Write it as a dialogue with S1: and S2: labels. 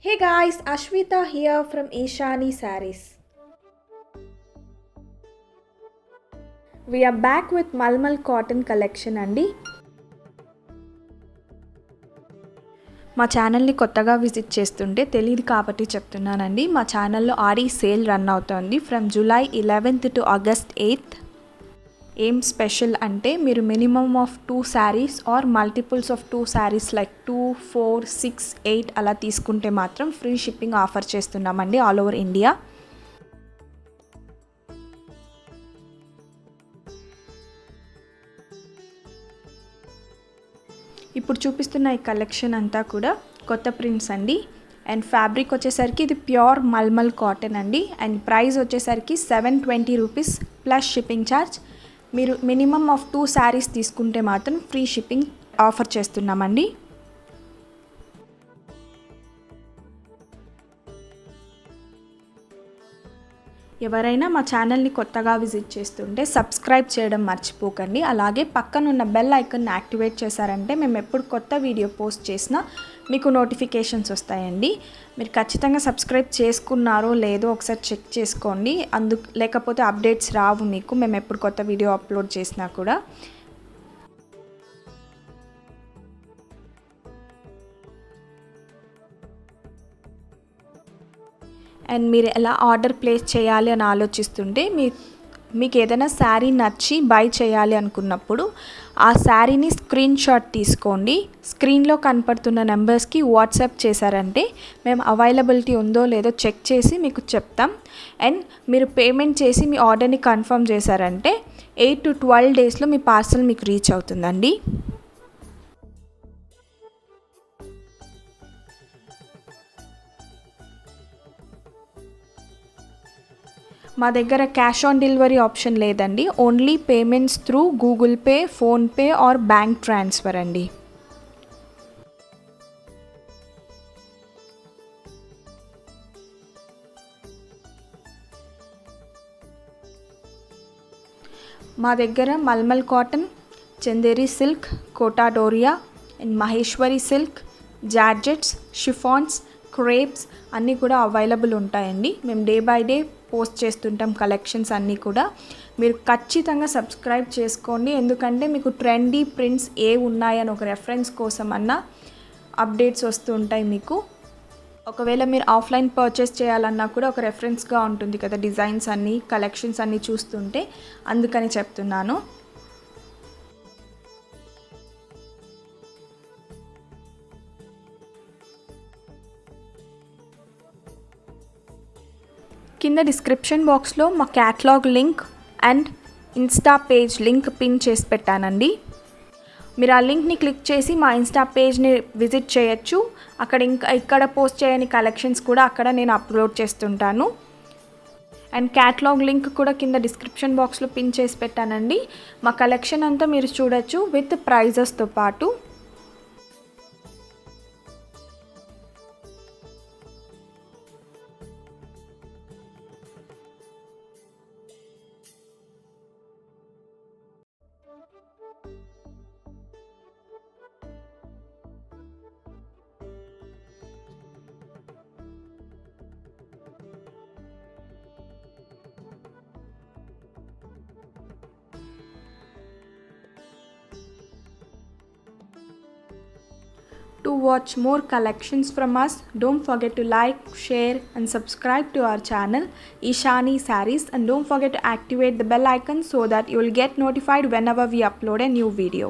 S1: Hey guys, Ashwita here from ishanisarees. We are back with MulMul Cotton collection అండి. మా ఛానల్ని కొత్తగా visit చేస్తుంటే తెలియదు కాబట్టి చెప్తున్నానండి. మా ఛానల్లో ఆడి సేల్ రన్ అవుతోంది from July 11th to August 8th. ఏం స్పెషల్ అంటే మీరు minimum of 2 saris or multiples of 2 saris like 2, 4, 6, 8 అలా తీసుకుంటే మాత్రం ఫ్రీ షిప్పింగ్ ఆఫర్ చేస్తున్నామండి ఆల్ ఓవర్ ఇండియా. ఇప్పుడు చూపిస్తున్న ఈ కలెక్షన్ అంతా కూడా కొత్త ప్రింట్స్ అండి. అండ్ ఫ్యాబ్రిక్ వచ్చేసరికి ఇది ప్యూర్ మల్మల్ కాటన్ అండి. అండ్ ప్రైస్ వచ్చేసరికి 720 రూపీస్ ప్లస్ షిప్పింగ్ ఛార్జ్. మీరు మినిమమ్ ఆఫ్ 2 శారీస్ తీసుకుంటే మాత్రం ఫ్రీ షిప్పింగ్ ఆఫర్ చేస్తున్నామండి. ఎవరైనా మా ఛానల్ని కొత్తగా విజిట్ చేస్తుంటే సబ్స్క్రైబ్ చేయడం మర్చిపోకండి. అలాగే పక్కనున్న బెల్ ఐకాన్ని యాక్టివేట్ చేశారంటే మేము ఎప్పుడు కొత్త వీడియో పోస్ట్ చేసినా మీకు నోటిఫికేషన్స్ వస్తాయండి. మీరు ఖచ్చితంగా సబ్స్క్రైబ్ చేసుకున్నారో లేదో ఒకసారి చెక్ చేసుకోండి. లేకపోతే అప్డేట్స్ రావు మీకు మేము ఎప్పుడు కొత్త వీడియో అప్లోడ్ చేసినా కూడా. అండ్ మీరు ఎలా ఆర్డర్ ప్లేస్ చేయాలి అని ఆలోచిస్తుంటే మీకు ఏదైనా శారీ నచ్చి బై చేయాలి అనుకున్నప్పుడు ఆ శారీని స్క్రీన్ షాట్ తీసుకోండి. స్క్రీన్లో కనపడుతున్న నెంబర్స్కి వాట్సాప్ చేశారంటే మేము అవైలబిలిటీ ఉందో లేదో చెక్ చేసి మీకు చెప్తాం. అండ్ మీరు పేమెంట్ చేసి మీ ఆర్డర్ని కన్ఫర్మ్ చేశారంటే 8 to 12 డేస్లో మీ పార్సల్ మీకు రీచ్ అవుతుందండి. మా దగ్గర క్యాష్ ఆన్ డెలివరీ ఆప్షన్ లేదండి. Only payments through Google Pay, PhonePe or bank transfer అండి. మా దగ్గర malmal cotton, Chanderi silk, Kota Doria and Maheshwari silk, georgettes, chiffons, crepes అన్నీ కూడా అవైలబుల్ ఉంటాయండి. మేము డే బై డే పోస్ట్ చేస్తుంటాం కలెక్షన్స్ అన్నీ కూడా. మీరు ఖచ్చితంగా సబ్స్క్రైబ్ చేసుకోండి. ఎందుకంటే మీకు ట్రెండీ ప్రింట్స్ ఏ ఉన్నాయని ఒక రెఫరెన్స్ కోసం అన్న అప్డేట్స్ వస్తూ ఉంటాయి మీకు. ఒకవేళ మీరు ఆఫ్లైన్ పర్చేస్ చేయాలన్నా కూడా ఒక రెఫరెన్స్గా ఉంటుంది కదా డిజైన్స్ అన్నీ, కలెక్షన్స్ అన్నీ చూస్తుంటే, అందుకని చెప్తున్నాను. కింద డిస్క్రిప్షన్ బాక్స్లో మా catalogue link and Insta page link pin చేసి పెట్టానండి. మీరు ఆ లింక్ని క్లిక్ చేసి మా ఇన్స్టా పేజ్ని విజిట్ చేయొచ్చు. అక్కడ ఇక్కడ పోస్ట్ చేయని కలెక్షన్స్ కూడా అక్కడ నేను అప్లోడ్ చేస్తుంటాను. అండ్ క్యాటలాగ్ లింక్ కూడా కింద డిస్క్రిప్షన్ బాక్స్లో పిన్ చేసి పెట్టానండి. మా కలెక్షన్ అంతా మీరు చూడొచ్చు విత్ ప్రైజెస్తో పాటు. To watch more collections from us, don't forget to like, share and subscribe to our channel ishanisarees, and don't forget to activate the bell icon so that you will get notified whenever we upload a new video.